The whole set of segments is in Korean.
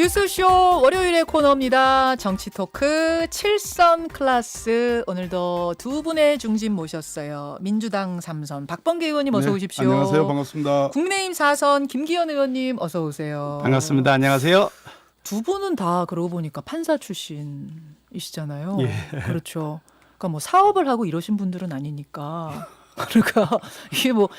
뉴스쇼 월요일의 코너입니다. 정치토크 7선 클래스. 오늘도 두 분의 중진 모셨어요. 민주당 3선 박범계 의원님 어서 오십시오. 안녕하세요. 반갑습니다. 국민의힘 4선 김기현 의원님 어서 오세요. 반갑습니다. 안녕하세요. 두 분은 다 그러고 보니까 판사 출신이시잖아요. 예. 그렇죠. 그러니까 뭐 사업을 하고 이러신 분들은 아니니까. 그러니까 이게 뭐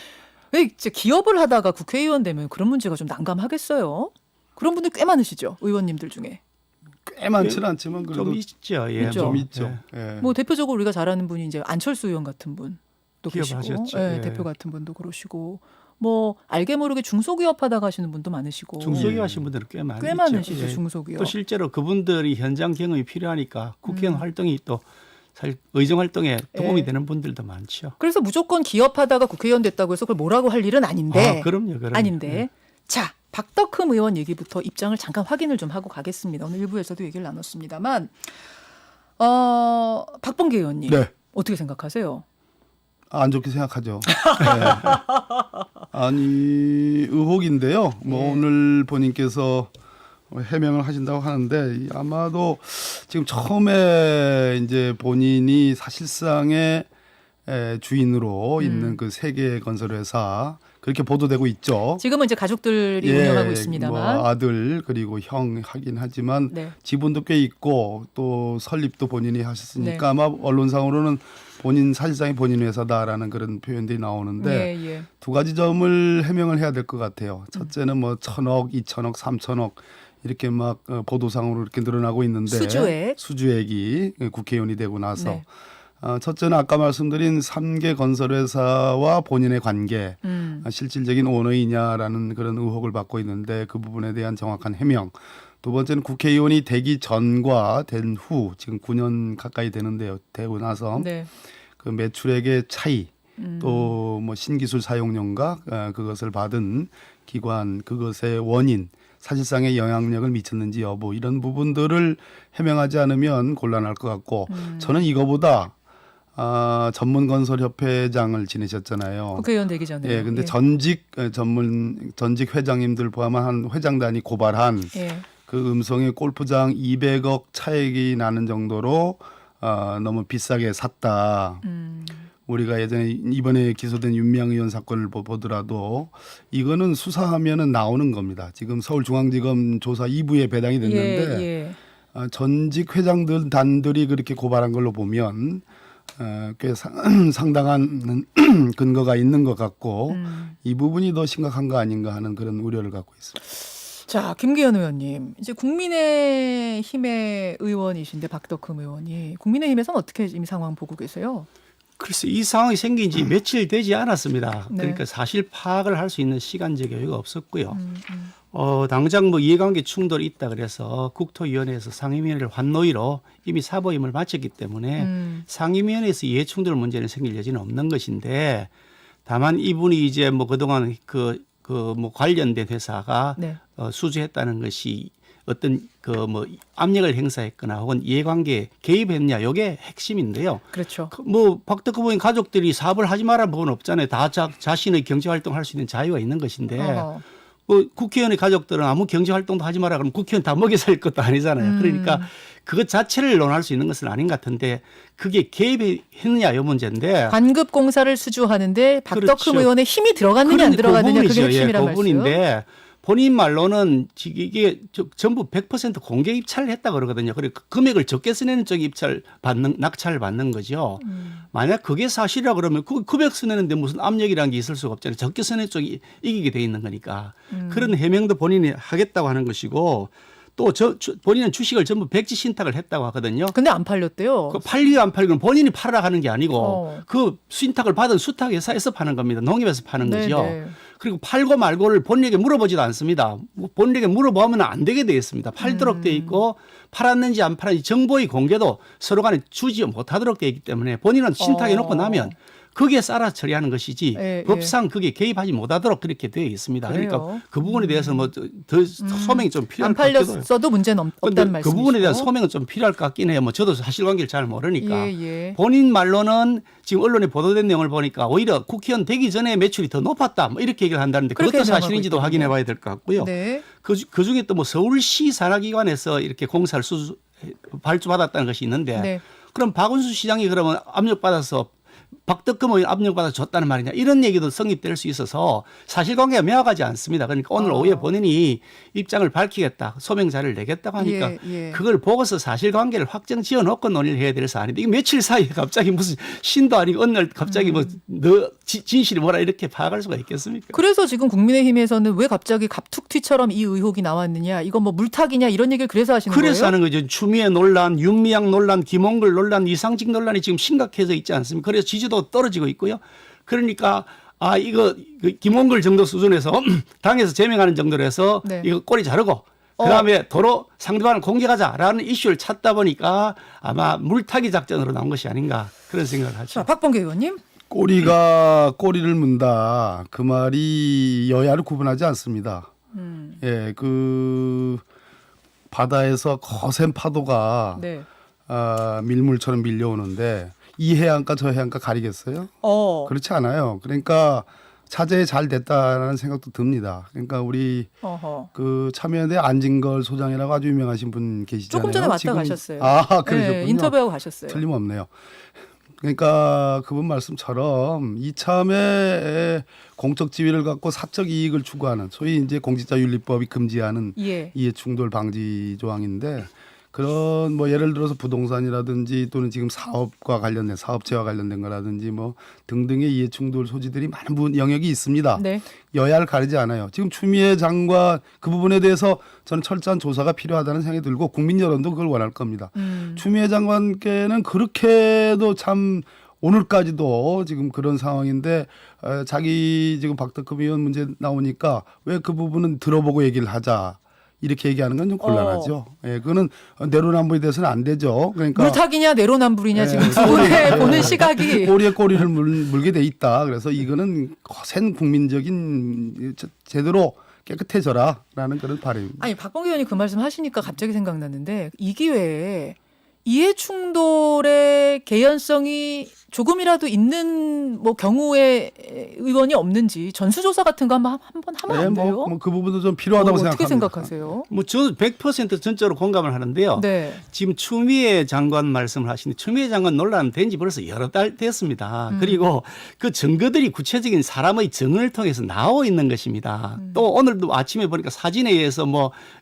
왜 이제 기업을 하다가 국회의원 되면 그런 문제가 좀 난감하겠어요. 그런 분들 꽤 많으시죠, 의원님들 중에. 꽤 많지는 않지만 그래도 좀 있죠. 예. 있죠. 좀 있죠. 예. 예. 뭐 대표적으로 우리가 잘 아는 분이 이제 안철수 의원 같은 분도 계시고, 기업하셨죠. 예, 예. 대표 같은 분도 그러시고, 뭐 알게 모르게 중소기업 하다 가시는 분도 많으시고, 중소기업 하신 분들은 꽤 많으시죠. 꽤 많으시죠, 예. 중소기업. 또 실제로 그분들이 현장 경험이 필요하니까 국회의원 활동이 또 사실 의정 활동에 도움이 예. 되는 분들도 많죠. 그래서 무조건 기업하다가 국회의원 됐다고 해서 그걸 뭐라고 할 일은 아닌데, 그럼요. 아닌데, 예. 자 박덕흠 의원 얘기부터 입장을 잠깐 확인을 좀 하고 가겠습니다. 오늘 일부에서도 얘기를 나눴습니다만, 박범계 의원님 네. 어떻게 생각하세요? 안 좋게 생각하죠. 네. 아니 의혹인데요. 뭐 예. 오늘 본인께서 해명을 하신다고 하는데 아마도 지금 처음에 이제 본인이 사실상의 주인으로 있는 그 세계 건설회사 그렇게 보도되고 있죠. 지금은 이제 가족들이 운영하고 있습니다만, 뭐 아들 그리고 형 하긴 하지만 네. 지분도 꽤 있고 또 설립도 본인이 하셨으니까 네. 아마 언론상으로는 본인 사실상의 본인 회사다라는 그런 표현들이 나오는데 예, 예. 두 가지 점을 해명을 해야 될 것 같아요. 첫째는 뭐 1,000억, 2,000억, 3,000억 이렇게 막 보도상으로 이렇게 늘어나고 있는데 수주액이 국회의원이 되고 나서 네. 첫째는 아까 말씀드린 3개 건설회사와 본인의 관계 실질적인 오너이냐라는 그런 의혹을 받고 있는데 그 부분에 대한 정확한 해명. 두 번째는 국회의원이 되기 전과 된 후 지금 9년 가까이 되는데요. 되고 나서 네. 그 매출액의 차이 또 뭐 신기술 사용료인가 그것을 받은 기관 그것의 원인 사실상의 영향력을 미쳤는지 여부 이런 부분들을 해명하지 않으면 곤란할 것 같고 저는 이거보다 전문건설협회장을 지내셨잖아요. 국회의원 되기 전에. 예, 근데 전직 회장님들 포함한 한 회장단이 고발한 예. 그 음성의 골프장 200억 차익이 나는 정도로 너무 비싸게 샀다. 우리가 예전에 이번에 기소된 윤미향 의원 사건을 보더라도 이거는 수사하면은 나오는 겁니다. 지금 서울중앙지검 조사 2부에 배당이 됐는데 예. 전직 회장들 단들이 그렇게 고발한 걸로 보면 꽤 상당한 근거가 있는 것 같고 이 부분이 더 심각한 거 아닌가 하는 그런 우려를 갖고 있습니다. 자, 김기현 의원님, 이제 국민의힘의 의원이신데 박덕흠 의원이 국민의힘에서는 어떻게 이미 상황 보고 계세요? 그래서 이 상황이 생긴 지 며칠 되지 않았습니다. 네. 그러니까 사실 파악을 할 수 있는 시간적 여유가 없었고요. 당장 뭐 이해관계 충돌이 있다 그래서 국토위원회에서 상임위원회를 환노위로 이미 사보임을 마쳤기 때문에 상임위원회에서 이해충돌 문제는 생길 여지는 없는 것인데 다만 이분이 이제 뭐 그동안 뭐 관련된 회사가 네. 수주했다는 것이 어떤 그 뭐 압력을 행사했거나 혹은 이해관계에 개입했냐 이게 핵심인데요. 그렇죠. 뭐 박덕흠 의원 가족들이 사업을 하지 말아 본 없잖아요. 다 자신의 경제 활동할 수 있는 자유가 있는 것인데 어허. 뭐 국회의원의 가족들은 아무 경제 활동도 하지 마라 그러면 국회의원 다 먹여 살 것도 아니잖아요. 그러니까 그것 자체를 논할 수 있는 것은 아닌 것 같은데 그게 개입했느냐 이 문제인데 관급 공사를 수주하는데 박덕흠 그렇죠. 의원의 힘이 들어갔느냐 안 들어갔느냐 그게 핵심이란 그 말씀. 부분인데 본인 말로는 이게 전부 100% 공개 입찰을 했다 그러거든요. 그러니까 금액을 적게 쓰내는 쪽이 낙찰을 받는 거죠. 만약 그게 사실이라 그러면 그 금액 쓰내는데 무슨 압력이라는 게 있을 수가 없잖아요. 적게 쓰내는 쪽이 이기게 돼 있는 거니까. 그런 해명도 본인이 하겠다고 하는 것이고 또 본인은 주식을 전부 백지 신탁을 했다고 하거든요. 근데 안 팔렸대요. 그 팔리고 안 팔리고는 본인이 팔으라 하는 게 아니고 어. 그 신탁을 받은 수탁 회사에서 파는 겁니다. 농협에서 파는 네, 거죠. 네. 그리고 팔고 말고를 본인에게 물어보지도 않습니다. 본인에게 물어보면 안 되게 돼 있습니다. 팔도록 돼 있고 팔았는지 안 팔았는지 정보의 공개도 서로 간에 주지 못하도록 돼 있기 때문에 본인은 신탁해 놓고 나면 거기에 따라 처리하는 것이지 예, 법상 그게 개입하지 못하도록 그렇게 되어 있습니다. 그래요? 그러니까 그 부분에 대해서 뭐 더 소명이 좀 필요할 안 것 같기도 해요. 팔렸어도 문제는 근데 없다는 말씀이시죠. 그 부분에 대한 소명은 좀 필요할 것 같긴 해요. 뭐 저도 사실관계를 잘 모르니까. 예. 본인 말로는 지금 언론에 보도된 내용을 보니까 오히려 국회의원 되기 전에 매출이 더 높았다. 뭐 이렇게 얘기를 한다는데 그렇게 그것도 해명하고 사실인지도 있거든요. 확인해 봐야 될 것 같고요. 네. 그 중에 또 뭐 서울시 산하기관에서 이렇게 공사를 발주받았다는 것이 있는데 네. 그럼 박은수 시장이 그러면 압력받아서 박덕금 의원 압력받아서 줬다는 말이냐 이런 얘기도 성립될 수 있어서 사실관계가 명확하지 않습니다. 그러니까 오늘 오후에 본인이 입장을 밝히겠다 소명 자료를 내겠다고 하니까 예. 그걸 보고서 사실관계를 확정 지어놓고 논의를 해야 될 사안인데 이게 며칠 사이에 갑자기 무슨 신도 아니고 어느 날 갑자기 뭐 너 진실이 뭐라 이렇게 파악할 수가 있겠습니까? 그래서 지금 국민의힘에서는 왜 갑자기 갑툭튀처럼 이 의혹이 나왔느냐, 이건 뭐 물타기냐 이런 얘기를 그래서 하시는 그래서 거예요? 하는 거죠. 추미애 논란, 윤미향 논란, 김홍글 논란, 이상직 논란이 지금 심각해져 있지 않습니까? 그래서 지지도 떨어지고 있고요. 그러니까 이거 김홍글 정도 수준에서 당에서 제명하는 정도로 해서 네. 이거 꼬리 자르고 그다음에 도로 상대방을 공격하자라는 이슈를 찾다 보니까 아마 물타기 작전으로 나온 것이 아닌가 그런 생각을 하죠. 자, 박범계 의원님. 꼬리가 꼬리를 문다. 그 말이 여야를 구분하지 않습니다. 예, 그 바다에서 거센 파도가 네. 밀물처럼 밀려오는데 이 해안가 저 해안가 가리겠어요? 그렇지 않아요. 그러니까 자제에 잘 됐다라는 생각도 듭니다. 그러니까 우리 어허. 그 참여연대 안진걸 소장이라고 아주 유명하신 분 계시잖아요. 조금 전에 왔다 지금- 가셨어요. 그러셨군요. 네, 인터뷰하고 가셨어요. 틀림없네요. 그러니까 그분 말씀처럼 이참에 공적 지위를 갖고 사적 이익을 추구하는 소위 이제 공직자윤리법이 금지하는 예. 이해충돌 방지 조항인데 그런 뭐 예를 들어서 부동산이라든지 또는 지금 사업과 관련된 사업체와 관련된 거라든지 뭐 등등의 이해충돌 소지들이 많은 영역이 있습니다. 네. 여야를 가리지 않아요. 지금 추미애 장관 그 부분에 대해서 저는 철저한 조사가 필요하다는 생각이 들고 국민 여론도 그걸 원할 겁니다. 추미애 장관께는 그렇게도 참 오늘까지도 지금 그런 상황인데 자기 지금 박덕흠 의원 문제 나오니까 왜 그 부분은 들어보고 얘기를 하자. 이렇게 얘기하는 건 좀 곤란하죠. 예, 그거는 내로남불에 대해서는 안 되죠. 그러니까 물타기냐 내로남불이냐 지금 예, 두 분의 보는 시각이. 꼬리에 꼬리를 물게 돼 있다. 그래서 이거는 거센 국민적인 제대로 깨끗해져라라는 그런 바람입니다. 아니 박범계 의원이 그 말씀 하시니까 갑자기 생각났는데 이 기회에 이해 충돌의 개연성이 조금이라도 있는 뭐 경우에 의원이 없는지 전수조사 같은 거 한번 하면 안 돼요? 뭐 그 부분도 좀 필요하다고 어떻게 생각합니다. 생각하세요? 뭐 저는 100% 전적으로 공감을 하는데요. 네. 지금 추미애 장관 말씀을 하시는데 추미애 장관 논란 된 지 벌써 여러 달 됐습니다. 그리고 그 증거들이 구체적인 사람의 증언을 통해서 나와 있는 것입니다. 또 오늘도 아침에 보니까 사진에 의해서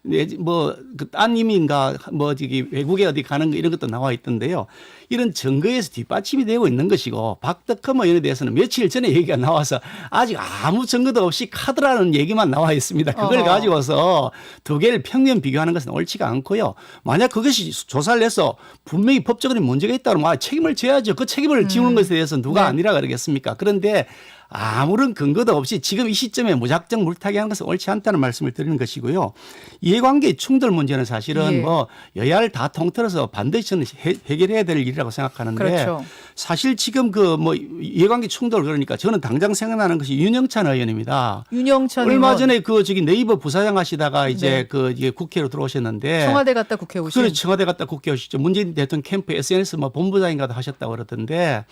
그 따님인가 뭐 저기 외국에 어디 가는 거 이런 것도 나와 있던데요. 이런 증거에서 뒷받침이 되고 있는 것이고 박덕흠 의원에 대해서는 며칠 전에 얘기가 나와서 아직 아무 증거도 없이 카드라는 얘기만 나와 있습니다. 그걸 가지고서 두 개를 평면 비교하는 것은 옳지가 않고요. 만약 그것이 조사를 해서 분명히 법적인 문제가 있다면 책임을 져야죠. 그 책임을 지우는 것에 대해서 누가 아니라 그러겠습니까? 그런데 아무런 근거도 없이 지금 이 시점에 무작정 물타기하는 것은 옳지 않다는 말씀을 드리는 것이고요. 이해관계 충돌 문제는 사실은 예. 뭐 여야를 다 통틀어서 반드시 저는 해결해야 될 일이라고 생각하는데 그렇죠. 사실 지금 그 뭐 이해관계 충돌 그러니까 저는 당장 생각나는 것이 윤영찬 의원입니다. 윤영찬 얼마 의원 전에 그 저기 네이버 부사장 하시다가 이제 네. 그 이게 국회로 들어오셨는데 청와대 갔다 국회 오신. 그래 청와대 갔다 국회 오시죠. 문재인 대통령 캠프 SNS 뭐 본부장인가도 하셨다고 그러던데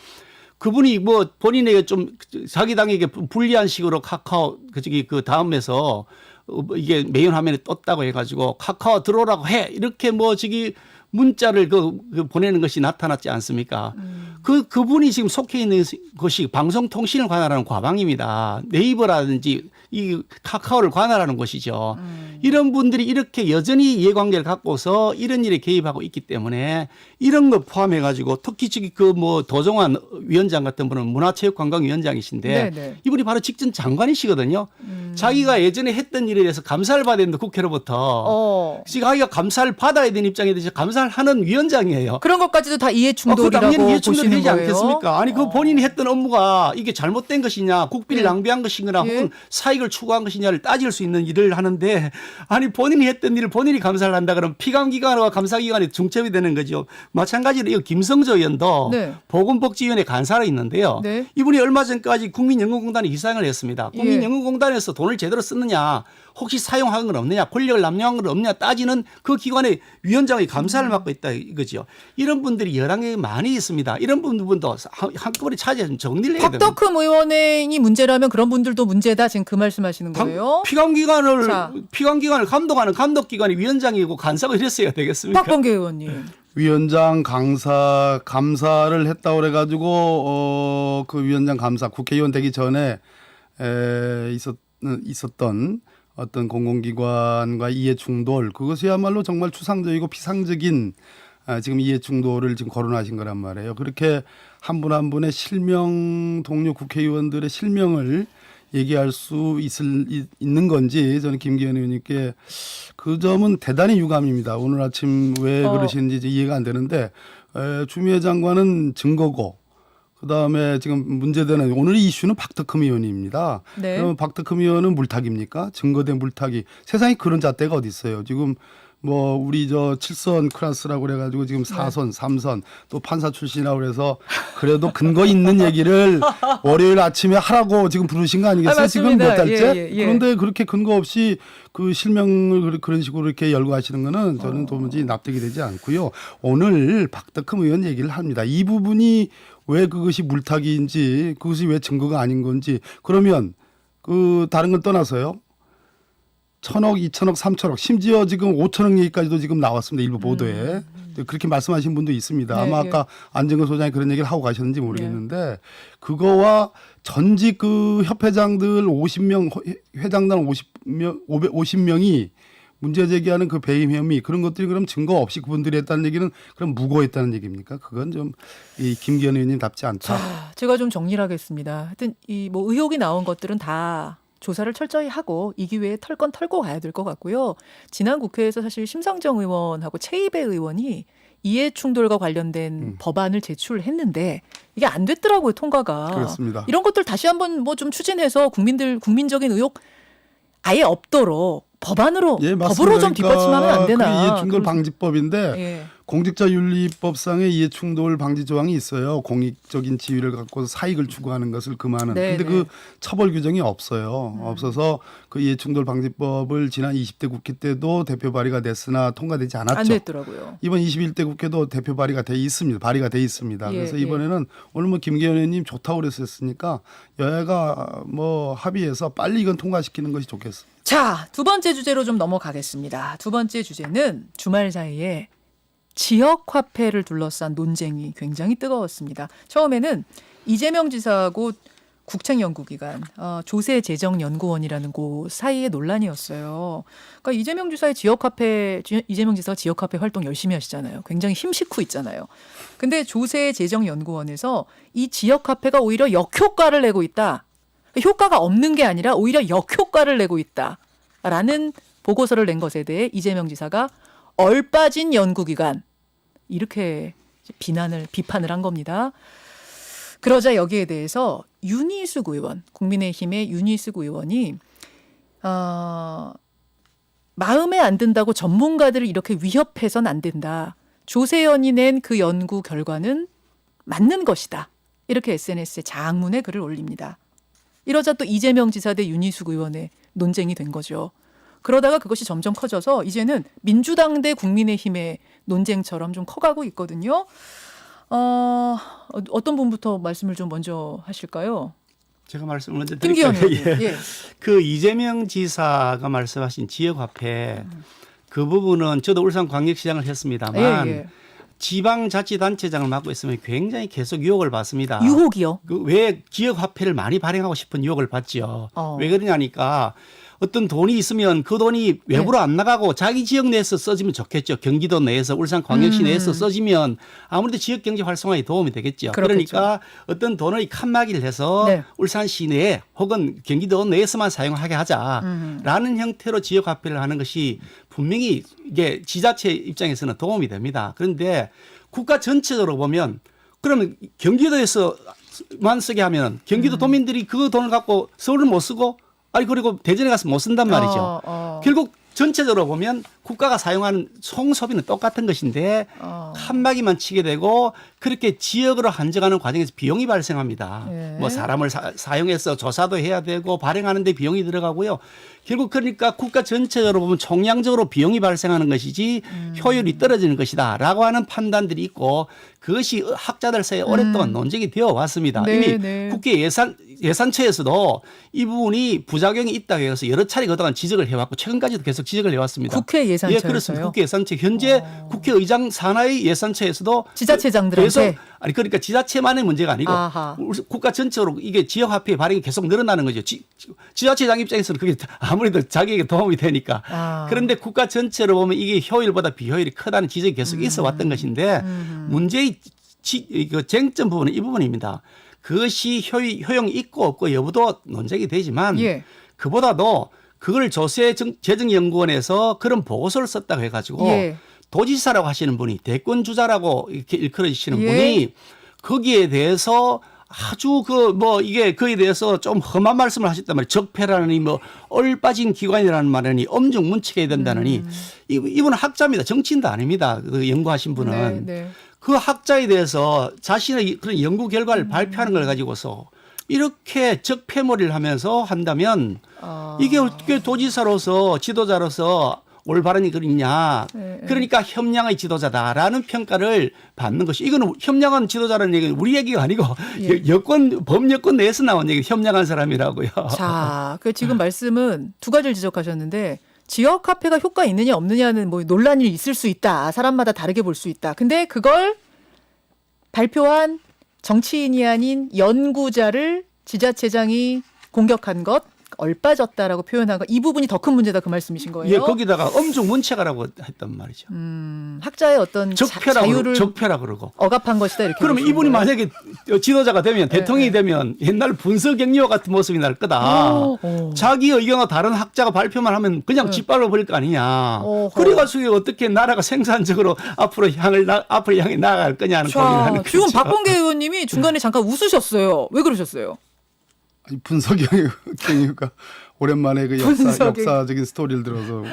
그분이 뭐 본인에게 좀 자기 당에게 불리한 식으로 카카오 그 다음에서 이게 메인 화면에 떴다고 해가지고 카카오 들어오라고 해 이렇게 뭐 저기 문자를 그 보내는 것이 나타났지 않습니까? 그분이 지금 속해 있는 것이 방송통신을 관할하는 과방입니다. 네이버라든지 이 카카오를 관할하는 것이죠. 이런 분들이 이렇게 여전히 이해관계를 갖고서 이런 일에 개입하고 있기 때문에 이런 거 포함해 가지고 특히 저기 그 뭐 도종환 위원장 같은 분은 문화체육관광위원장이신데 네네. 이분이 바로 직전 장관이시거든요. 자기가 예전에 했던 일에 대해서 감사를 받아야 되는데 국회로부터 자기가 감사를 받아야 되는 입장에 대해서 감사를 하는 위원장이에요. 그런 것까지도 다 이해 그 충돌이라고 당연히 이해충돌이 보시는 되지 거예요? 않겠습니까? 아니 그 본인이 했던 업무가 이게 잘못된 것이냐, 국비를 예. 낭비한 것이거나 예. 혹은 사익을 추구한 것이냐를 따질 수 있는 일을 하는데 아니 본인이 했던 일을 본인이 감사를 한다 그러면 피감기관과 감사기관이 중첩이 되는 거죠. 마찬가지로 이 김성조 의원도 네. 보건복지위원회 간사로 있는데요. 네. 이분이 얼마 전까지 국민연금공단에 이사장을 했습니다. 국민연금공단에서 돈을 제대로 썼느냐, 혹시 사용한 건 없느냐, 권력을 남용한 건 없느냐 따지는 그 기관의 위원장의 감사를 맡고 있다 이거죠. 이런 분들이 여러 개 많이 있습니다. 이런 분들도 한꺼번에 찾아서 정리를 해야 됩니다. 박덕흠 의원이 문제라면 그런 분들도 문제다. 지금 그 말씀하시는 거예요? 피감기관을 감독하는 감독기관이 위원장이고 간사가 이랬어야 되겠습니까? 박범계 의원님. 위원장 감사를 했다고 그래가지고 그 위원장 감사 국회의원 되기 전에 있었던 어떤 공공기관과 이해 충돌 그것이야말로 정말 추상적이고 비상적인 지금 이해 충돌을 지금 거론하신 거란 말이에요. 그렇게 한 분 한 분의 실명 동료 국회의원들의 실명을 얘기할 수 있는 건지 저는 김기현 의원님께 그 점은 대단히 유감입니다. 오늘 아침 왜 그러시는지 이제 이해가 안 되는데 추미애 장관은 증거고 그다음에 지금 문제되는 오늘 이슈는 박덕흠 의원입니다. 네. 그러면 박덕흠 의원은 물타기입니까? 증거대 물타기. 세상에 그런 잣대가 어디 있어요. 지금 뭐 우리 저 7선 클래스라고 그래가지고 지금 4선, 3선 또 판사 출신이라고 그래서 그래도 근거 있는 얘기를 월요일 아침에 하라고 지금 부르신 거 아니겠어요? 지금 몇 달째? 그런데 그렇게 근거 없이 그 실명을 그런 식으로 이렇게 열거하시는 거는 저는 도무지 납득이 되지 않고요. 오늘 박덕흠 의원 얘기를 합니다. 이 부분이 왜 그것이 물타기인지 그것이 왜 증거가 아닌 건지 그러면 그 다른 걸 떠나서요. 1,000억, 2,000억, 3,000억 심지어 지금 5,000억 얘기까지도 지금 나왔습니다. 일부 보도에. 그렇게 말씀하신 분도 있습니다. 아마 아까 안정근 소장이 그런 얘기를 하고 가셨는지 모르겠는데 그거와 전직 그 협회장들 50명 회장단 50명이 문제 제기하는 그 배임 혐의 그런 것들이 그럼 증거 없이 그분들이 했다는 얘기는 그럼 무고했다는 얘기입니까? 그건 좀 이 김기현 의원님 답지 않다. 자, 제가 좀 정리를 하겠습니다. 하여튼 이 뭐 의혹이 나온 것들은 다 조사를 철저히 하고 이 기회에 털 건 털고 가야 될 것 같고요. 지난 국회에서 사실 심상정 의원하고 최이배 의원이 이해 충돌과 관련된 법안을 제출했는데 이게 안 됐더라고요, 통과가. 그렇습니다. 이런 것들 다시 한번 뭐 좀 추진해서 국민적인 의혹 아예 없도록 법안으로 법으로 좀 뒷받침하면 안 되나. 그 이해충돌 방지법인데 예. 공직자윤리법상에 이해충돌 방지 조항이 있어요. 공익적인 지위를 갖고 사익을 추구하는 것을 금하는. 네, 근데 네. 그 처벌 규정이 없어요. 없어서 그 이해충돌 방지법을 지난 20대 국회 때도 대표 발의가 됐으나 통과되지 않았죠. 안 됐더라고요. 이번 21대 국회도 대표 발의가 돼 있습니다. 발의가 돼 있습니다. 예, 그래서 예. 이번에는 오늘 뭐 김기현 의원님 좋다고 그랬었으니까 여야가 뭐 합의해서 빨리 이건 통과시키는 것이 좋겠습니다. 자, 두 번째 주제로 좀 넘어가겠습니다. 두 번째 주제는 주말 사이에 지역화폐를 둘러싼 논쟁이 굉장히 뜨거웠습니다. 처음에는 이재명 지사하고 국책연구기관 조세재정연구원이라는 곳 사이의 논란이었어요. 그러니까 이재명 지사가 지역화폐 활동 열심히 하시잖아요. 굉장히 힘싣고 있잖아요. 근데 조세재정연구원에서 이 지역화폐가 오히려 역효과를 내고 있다. 효과가 없는 게 아니라 오히려 역효과를 내고 있다라는 보고서를 낸 것에 대해 이재명 지사가 얼빠진 연구기관 이렇게 비판을 한 겁니다. 그러자 여기에 대해서 윤희숙 의원, 국민의힘의 윤희숙 의원이 마음에 안 든다고 전문가들을 이렇게 위협해서는 안 된다. 조세연이 낸 그 연구 결과는 맞는 것이다. 이렇게 SNS에 장문의 글을 올립니다. 이러자 또 이재명 지사 대 윤희숙 의원의 논쟁이 된 거죠. 그러다가 그것이 점점 커져서 이제는 민주당 대 국민의힘의 논쟁처럼 좀 커가고 있거든요. 어떤 분부터 말씀을 좀 먼저 하실까요? 제가 말씀을 먼저 김기현 드릴까요? 의원님. 예. 그 이재명 지사가 말씀하신 지역화폐 그 부분은 저도 울산광역시장을 했습니다만 예. 지방자치단체장을 맡고 있으면 굉장히 계속 유혹을 받습니다. 유혹이요? 왜 지역화폐를 많이 발행하고 싶은 유혹을 받죠. 어. 왜 그러냐니까 어떤 돈이 있으면 그 돈이 외부로 안 나가고 자기 지역 내에서 써지면 좋겠죠. 경기도 내에서 울산광역시 내에서 써지면 아무래도 지역 경제 활성화에 도움이 되겠죠. 그렇겠죠. 그러니까 어떤 돈을 칸막이를 해서 네. 울산 시내에 혹은 경기도 내에서만 사용하게 하자라는 형태로 지역 화폐를 하는 것이 분명히 이게 지자체 입장에서는 도움이 됩니다. 그런데 국가 전체적으로 보면 그러면 경기도에서만 쓰게 하면 경기도 도민들이 그 돈을 갖고 서울을 못 쓰고 아니 그리고 대전에 가서 못 쓴단 말이죠. 결국 전체적으로 보면 국가가 사용하는 총소비는 똑같은 것인데 칸막이만 치게 되고 그렇게 지역으로 한정하는 과정에서 비용이 발생합니다. 예. 뭐 사람을 사용해서 조사도 해야 되고 발행하는 데 비용이 들어가고요. 결국 그러니까 국가 전체적으로 보면 총량적으로 비용이 발생하는 것이지 효율이 떨어지는 것이다라고 하는 판단들이 있고 그것이 학자들 사이에 오랫동안 논쟁이 되어 왔습니다. 네, 이미 네. 국회 예산처에서도 이 부분이 부작용이 있다고 해서 여러 차례 그동안 지적을 해왔고 최근까지도 계속 지적을 해왔습니다. 국회 예산처에서요? 예, 그렇습니다. 국회 예산처 현재 국회의장 산하의 예산처에서도 지자체장들한테? 계속 아니 그러니까 지자체만의 문제가 아니고 아하. 국가 전체로 이게 지역화폐 발행이 계속 늘어나는 거죠. 지자체장 입장에서는 그게 아무래도 자기에게 도움이 되니까. 아. 그런데 국가 전체로 보면 이게 효율보다 비효율이 크다는 지적이 계속 있어 왔던 것인데 문제의 그 쟁점 부분은 이 부분입니다. 그것이 효용이 있고 없고 여부도 논쟁이 되지만 예. 그보다도 그걸 조세재정연구원에서 그런 보고서를 썼다고 해가지고 예. 도지사라고 하시는 분이 대권 주자라고 이렇게 일컬어지시는 예. 분이 거기에 대해서 아주 이게 그에 대해서 좀 험한 말씀을 하셨단 말이에요. 적폐라느니 얼빠진 기관이라는 말이니 엄중문책해야 된다느니 이분은 학자입니다. 정치인도 아닙니다. 그 연구하신 분은. 네, 네. 그 학자에 대해서 자신의 그런 연구 결과를 발표하는 걸 가지고서 이렇게 적폐몰이를 하면서 한다면 이게 어떻게 도지사로서 지도자로서 올바른 일이냐. 네, 그러니까 협량의 지도자다라는 평가를 받는 것이 이거는 협량한 지도자라는 얘기는 우리 얘기가 아니고 예. 법여권 내에서 나온 얘기 협량한 사람이라고요. 자, 그 지금 말씀은 두 가지를 지적하셨는데 지역 화폐가 효과 있느냐 없느냐는 뭐 논란이 있을 수 있다. 사람마다 다르게 볼 수 있다. 근데 그걸 발표한 정치인이 아닌 연구자를 지자체장이 공격한 것, 얼빠졌다라고 표현한 것, 이 부분이 더 큰 문제다 그 말씀이신 거예요? 예, 거기다가 엄중문책하라고 했단 말이죠. 학자의 어떤 자유를 적폐라 그러고. 억압한 것이다 이렇게. 그러면 보시는 이분이 거예요? 만약에 지도자가 되면 대통령이 네. 되면 옛날 분서경리와 같은 모습이 날 거다. 오. 자기 의견과 다른 학자가 발표만 하면 그냥 짓밟아 버릴 거 아니냐. 어허. 그래가지고 어떻게 나라가 생산적으로 앞으로 향해 나아갈 거냐는 고민을 자, 하는 지금 거죠. 박범계 의원님이 중간에 잠깐 웃으셨어요. 왜 그러셨어요? 아니, 분석경이가 오랜만에 그 분석이. 역사적인 스토리를 들어서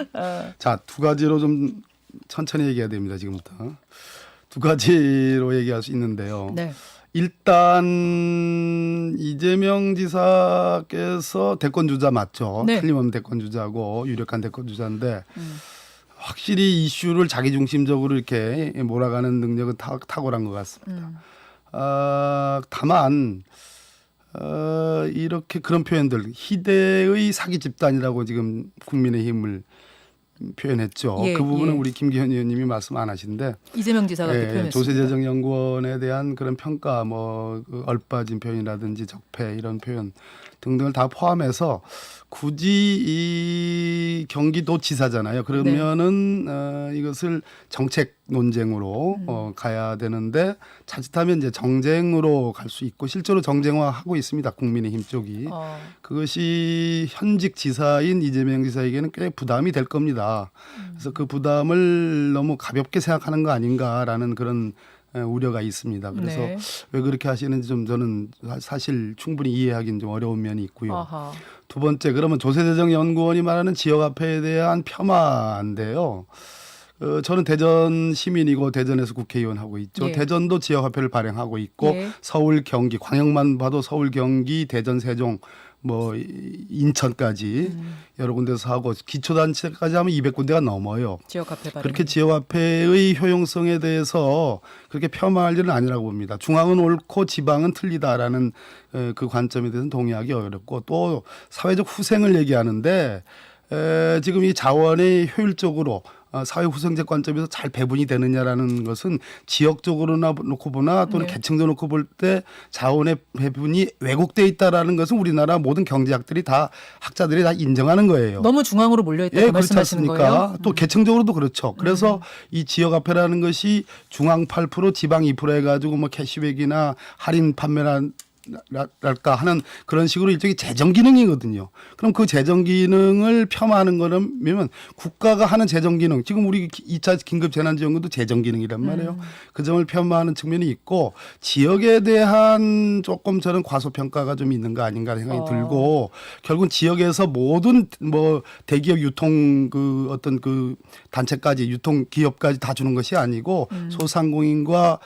자, 두 가지로 좀 천천히 얘기해야 됩니다. 지금부터 두 가지로 얘기할 수 있는데요. 네. 일단 이재명 지사께서 대권 주자 맞죠? 네. 틀림없는 대권 주자고 유력한 대권 주자인데 확실히 이슈를 자기 중심적으로 이렇게 몰아가는 능력은 탁월한 것 같습니다. 다만 이렇게 그런 표현들 희대의 사기 집단이라고 지금 국민의힘을 표현했죠. 예, 그 부분은 예. 우리 김기현 의원님이 말씀 안 하신데 이재명 지사가 그렇게 표현했습니다. 조세재정연구원에 대한 그런 평가 그 얼빠진 표현이라든지 적폐 이런 표현 등등을 다 포함해서 굳이 이 경기도지사잖아요. 그러면은 이것을 정책 논쟁으로 가야 되는데 자칫하면 이제 정쟁으로 갈 수 있고 실제로 정쟁화하고 있습니다. 국민의힘 쪽이. 그것이 현직 지사인 이재명 지사에게는 꽤 부담이 될 겁니다. 그래서 그 부담을 너무 가볍게 생각하는 거 아닌가라는 그런 우려가 있습니다. 그래서 네. 왜 그렇게 하시는지 좀 저는 사실 충분히 이해하기는 좀 어려운 면이 있고요. 아하. 두 번째, 그러면 조세재정연구원이 말하는 지역화폐에 대한 폄하인데요. 저는 대전 시민이고 대전에서 국회의원 하고 있죠. 예. 대전도 지역화폐를 발행하고 있고 예. 서울, 경기, 광역만 봐도 서울, 경기, 대전, 세종, 인천까지 여러 군데서 하고 기초단체까지 하면 200군데가 넘어요. 지역 화폐 발행. 그렇게 지역화폐의 효용성에 대해서 그렇게 폄하할 일은 아니라고 봅니다. 중앙은 옳고 지방은 틀리다라는 그 관점에 대해서는 동의하기 어렵고 또 사회적 후생을 얘기하는데 지금 이 자원이 효율적으로 사회 후생적 관점에서 잘 배분이 되느냐라는 것은 지역적으로 놓고 보나 또는 네. 계층적으로 놓고 볼 때 자원의 배분이 왜곡돼 있다라는 것은 우리나라 모든 경제학들이 다 학자들이 다 인정하는 거예요. 너무 중앙으로 몰려있다고 예, 그렇지 말씀하시는 않습니까? 거예요? 또 계층적으로도 그렇죠. 그래서 이 지역화폐라는 것이 중앙 8% 지방 2% 해가지고 캐시백이나 할인 판매나 랄까 하는 그런 식으로 일종의 재정 기능이거든요. 그럼 그 재정 기능을 폄하하는 거면 국가가 하는 재정 기능, 지금 우리 2차 긴급 재난지원금도 재정 기능이란 말이에요. 그 점을 폄하하는 측면이 있고 지역에 대한 조금 저는 과소평가가 좀 있는 거 아닌가 생각이 들고 결국은 지역에서 모든 뭐 대기업 유통 그 어떤 그 단체까지 유통 기업까지 다 주는 것이 아니고 소상공인과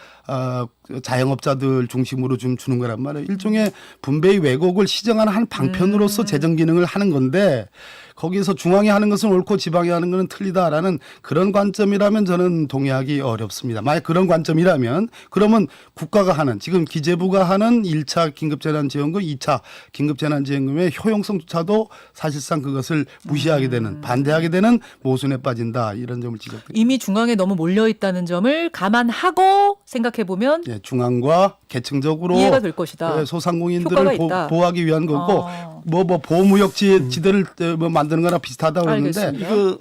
자영업자들 중심으로 좀 주는 거란 말이에요. 일종의 분배의 왜곡을 시정하는 한 방편으로서 재정 기능을 하는 건데 거기서 중앙이 하는 것은 옳고 지방이 하는 것은 틀리다라는 그런 관점이라면 저는 동의하기 어렵습니다. 만약 그런 관점이라면 그러면 국가가 하는 지금 기재부가 하는 1차 긴급재난지원금, 2차 긴급재난지원금의 효용성조차도 사실상 그것을 무시하게 되는 반대하게 되는 모순에 빠진다 이런 점을 지적드립니다. 이미 중앙에 너무 몰려 있다는 점을 감안하고 생각해 보면 예, 중앙과 계층적으로 이해가 될 것이다. 예, 효과가 소상공인들을 있다. 보호하기 위한 거고 뭐 보호무역지대를 뭐 만드는 거랑 비슷하다고 그러는데 알겠습니다. 이거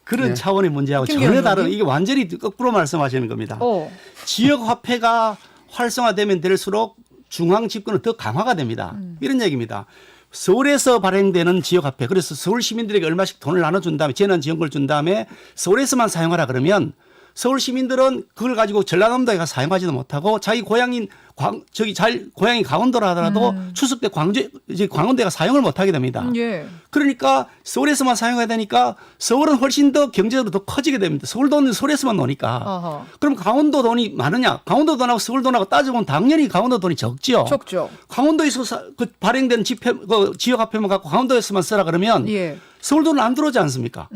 그런 예. 차원의 문제하고 김기현 전혀 다른 의원님? 이게 완전히 거꾸로 말씀하시는 겁니다. 어. 지역 화폐가 활성화되면 될수록 중앙 집권은 더 강화가 됩니다. 이런 얘기입니다. 서울에서 발행되는 지역 화폐, 그래서 서울 시민들에게 얼마씩 돈을 나눠준 다음에 재난지원금을 준 다음에 서울에서만 사용하라 그러면 서울 시민들은 그걸 가지고 전라남도에 가서 사용하지도 못하고 자기 고향인 고향이 강원도라 하더라도 추석 때 광원도에 가 사용을 못하게 됩니다. 예. 그러니까 서울에서만 사용해야 되니까 서울은 훨씬 더 경제적으로 더 커지게 됩니다. 서울 돈은 서울에서만 노니까. 아하. 그럼 강원도 돈이 많으냐? 강원도 돈하고 서울 돈하고 따져보면 당연히 강원도 돈이 적죠. 적죠. 강원도에서 그 발행된 지역 화폐만 갖고 강원도에서만 쓰라 그러면 예. 서울 돈은 안 들어오지 않습니까?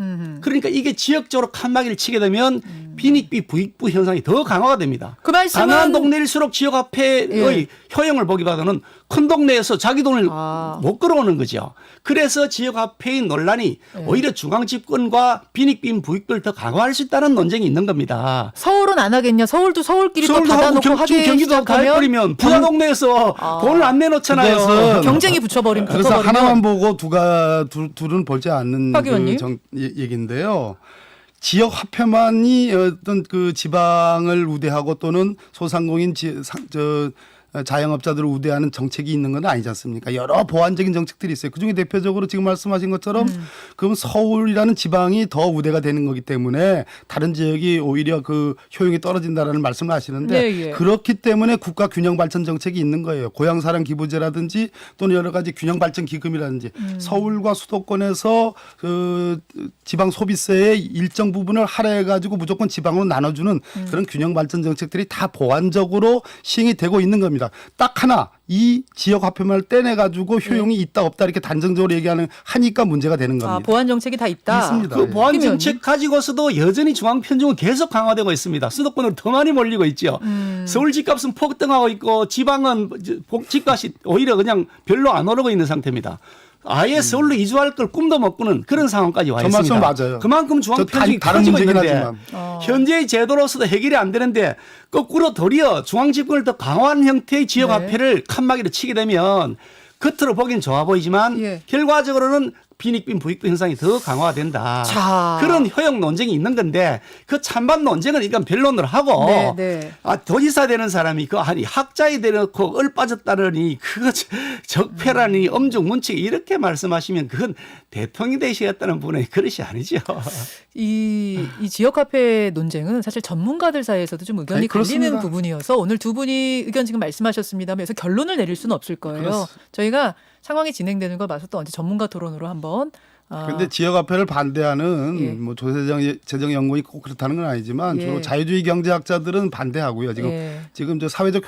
그러니까 이게 지역적으로 칸막이를 치게 되면 빈익비 부익부 현상이 더 강화가 됩니다. 그 말씀은 가난한 동네일수록 지역 화폐의 예. 효용을 보기보다는 큰 동네에서 자기 돈을 아. 못 끌어오는 거죠. 그래서 지역 화폐의 논란이 오히려 중앙 집권과 빈익빈 부익을 더 강화할 수 있다는 논쟁이 있는 겁니다. 서울은 안 하겠냐? 서울도 서울끼리 또 서울도 하고 닫아놓고 하기 경기도 다 시작하면 해버리면 부자 동네에서 돈을 안 내놓잖아요. 그것은 경쟁이 붙어버리면 그래서 하나만 보고 둘은 보지 않는 박 의원님. 얘기인데요. 지역 화폐만이 어떤 그 지방을 우대하고 또는 소상공인 자영업자들을 우대하는 정책이 있는 건 아니지 않습니까? 여러 보완적인 정책들이 있어요. 그중에 대표적으로 지금 말씀하신 것처럼 그럼 서울이라는 지방이 더 우대가 되는 거기 때문에 다른 지역이 오히려 그 효용이 떨어진다라는 말씀을 하시는데 네, 예. 그렇기 때문에 국가 균형 발전 정책이 있는 거예요. 고향사랑 기부제라든지 또는 여러 가지 균형 발전 기금이라든지 서울과 수도권에서 그 지방 소비세의 일정 부분을 할애해 가지고 무조건 지방으로 나눠주는 그런 균형 발전 정책들이 다 보완적으로 시행이 되고 있는 겁니다. 딱 하나 이 지역 화폐만을 떼내 가지고 효용이 있다 없다 이렇게 단정적으로 하니까 문제가 되는 겁니다. 아, 보완 정책이 다 있다. 있습니다. 그 예. 보안 김 정책 가지고서도 여전히 중앙 편중은 계속 강화되고 있습니다. 수도권으로 더 많이 몰리고 있죠. 서울 집값은 폭등하고 있고 지방은 집값이 오히려 그냥 별로 안 오르고 있는 상태입니다. 아예 서울로 이주할 걸 꿈도 못 꾸는 그런 상황까지 와 저 있습니다. 말씀 맞아요. 그만큼 중앙 저 편중이 다른 커지고 문제긴 있는데 하지만. 현재의 제도로서도 해결이 안 되는데 거꾸로 도리어 중앙 집권을 더 강화한 형태의 지역 네. 화폐를 칸막이로 치게 되면 겉으로 보기엔 좋아 보이지만 예. 결과적으로는 빈익빈 부익부 현상이 더 강화된다. 자. 그런 효용 논쟁이 있는 건데 그 찬반 논쟁은 일단 변론을 하고 네, 네. 도지사 되는 사람이 그 아니 학자에 대놓고 얼빠졌다느니 그거 적폐라니 엄중 문칙 이렇게 말씀하시면 그건 대통령이 되시겠다는 분의 그릇이 아니죠. 이 지역 화폐 논쟁은 사실 전문가들 사이에서도 좀 의견이 아니, 그렇습니다. 갈리는 부분이어서 오늘 두 분이 의견 지금 말씀하셨습니다만 그래서 결론을 내릴 수는 없을 거예요. 그렇습니다. 저희가 상황이 진행되는 걸 봐서 또 언제 전문가 토론으로 한번 그런데 지역 화폐를 반대하는 예. 뭐 조세정 연구원이 꼭 그렇다는 건 아니지만 예. 주로 자유주의 경제학자들은 반대하고요. 지금 저 사회적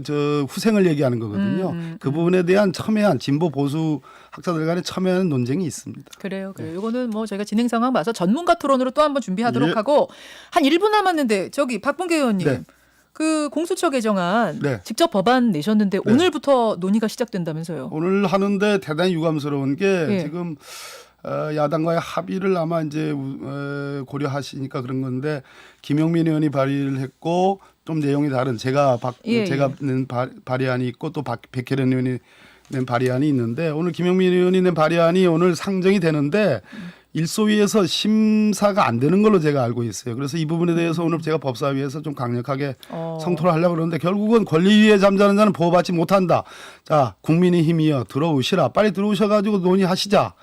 저 후생을 얘기하는 거거든요. 그 부분에 대한 첨예한 진보 보수 학자들 간의 첨예한 논쟁이 있습니다. 그래요. 이거는 뭐 저희가 진행 상황 봐서 전문가 토론으로 또 한번 준비하도록 예. 하고 한 1분 남았는데 저기 박봉계 의원님. 네. 그 공수처 개정안 네. 직접 법안 내셨는데 네. 오늘부터 논의가 시작된다면서요. 오늘 하는데 대단히 유감스러운 게 예. 지금 야당과의 합의를 아마 이제 고려하시니까 그런 건데 김용민 의원이 발의를 했고 좀 내용이 다른 제가 예. 낸 발의안이 있고 또 백혜련 의원이 낸 발의안이 있는데 오늘 김용민 의원이 낸 발의안이 오늘 상정이 되는데 일소위에서 심사가 안 되는 걸로 제가 알고 있어요. 그래서 이 부분에 대해서 오늘 제가 법사위에서 좀 강력하게 성토를 하려고 그러는데 결국은 권리 위에 잠자는 자는 보호받지 못한다. 자, 국민의힘이여 들어오시라. 빨리 들어오셔가지고 논의하시자.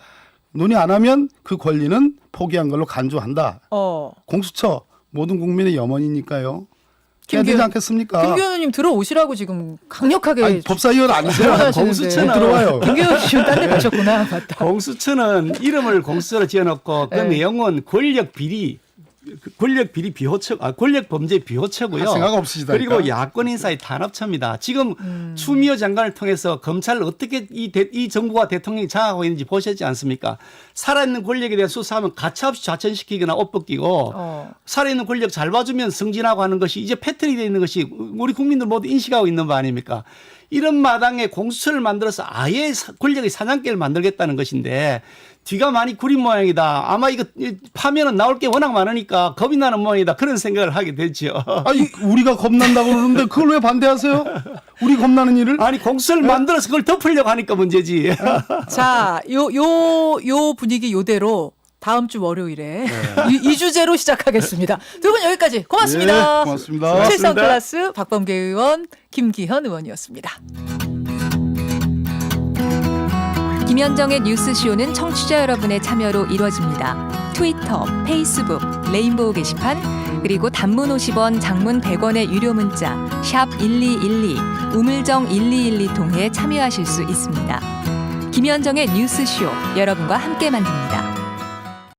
논의 안 하면 그 권리는 포기한 걸로 간주한다. 공수처 모든 국민의 염원이니까요. 해야 되지 않겠습니까? 김기현 의원님 들어오시라고 지금 강력하게 아니, 법사위원 아니세요? 공수처는 못 들어와요. 김기현 의원님 딴 데 가셨구나. 맞다. 공수처는 이름을 공수처로 지어놓고 그 네. 내용은 권력 비리 비호처, 권력 범죄 비호처고요. 할 생각 없으시다니까. 그리고 야권 인사의 탄압처입니다. 지금 추미애 장관을 통해서 검찰을 어떻게 이 정부와 대통령이 장악하고 있는지 보셨지 않습니까? 살아있는 권력에 대해 수사하면 가차없이 좌천시키거나 옷벗기고 살아있는 권력 잘 봐주면 승진하고 하는 것이 이제 패턴이 되어 있는 것이 우리 국민들 모두 인식하고 있는 바 아닙니까? 이런 마당에 공수처를 만들어서 아예 권력의 사냥개를 만들겠다는 것인데 뒤가 많이 구린 모양이다. 아마 이거 파면은 나올 게 워낙 많으니까 겁이 나는 모양이다. 그런 생각을 하게 되죠. 아니 우리가 겁난다고 그러는데 그걸 왜 반대하세요? 우리 겁나는 일을? 아니 공수처를 만들어서 그걸 덮으려고 하니까 문제지. 자, 요 분위기 요대로 다음 주 월요일에 이 주제로 시작하겠습니다. 두 분 여기까지 고맙습니다. 네, 고맙습니다. 칠성 클라스 박범계 의원, 김기현 의원이었습니다. 김현정의 뉴스쇼는 청취자 여러분의 참여로 이루어집니다. 트위터, 페이스북, 레인보우 게시판, 그리고 단문 50원, 장문 100원의 유료 문자 샵 1212, 우물정 1212 통해 참여하실 수 있습니다. 김현정의 뉴스쇼, 여러분과 함께 만듭니다.